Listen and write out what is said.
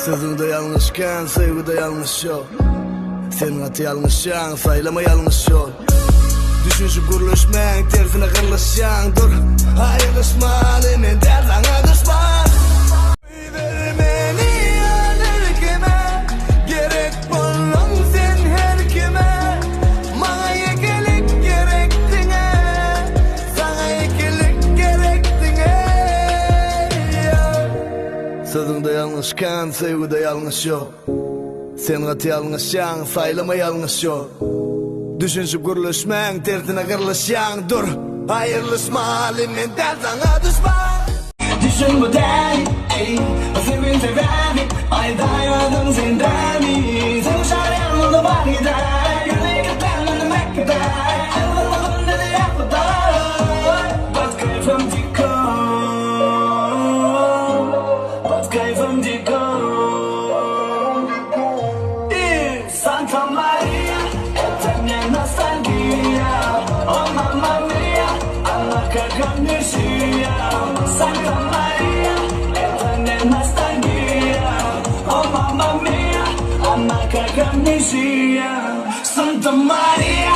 Sözünde yanlışken sevgide yanlış yok. Senin atı yanlışan saylama yanlış yol. Düşünsü kuruluşmen tersine kırılışan dur. Ayrılışma alimin dersana düşman. Vermeni alır kime, gerek bulun sen her kime. Bana yekilik gerektine, sana yekilik gerektine. Sözünde yanlışken sevgide yanlış yok. Sen atı yanlışan saylama yanlış yol. Düşünsü kuruluşmen tersine kırılışan dur. Ayrılışma alimin dersana düşman. Düşün bu deli, ey, sevin seveni, ay dayanın zindani. Sen şaryan onu bari de, yüreği kıtanın mekkede. Ayrılmadın dedi yapıda, bak kayfım diko, bak kayfım diko. Santa Maria, eterna nostalgia, oh mamma mia, alla cagamiscia. Santa Maria, eterna nostalgia, oh mamma mia, alla cagamiscia. Santa Maria.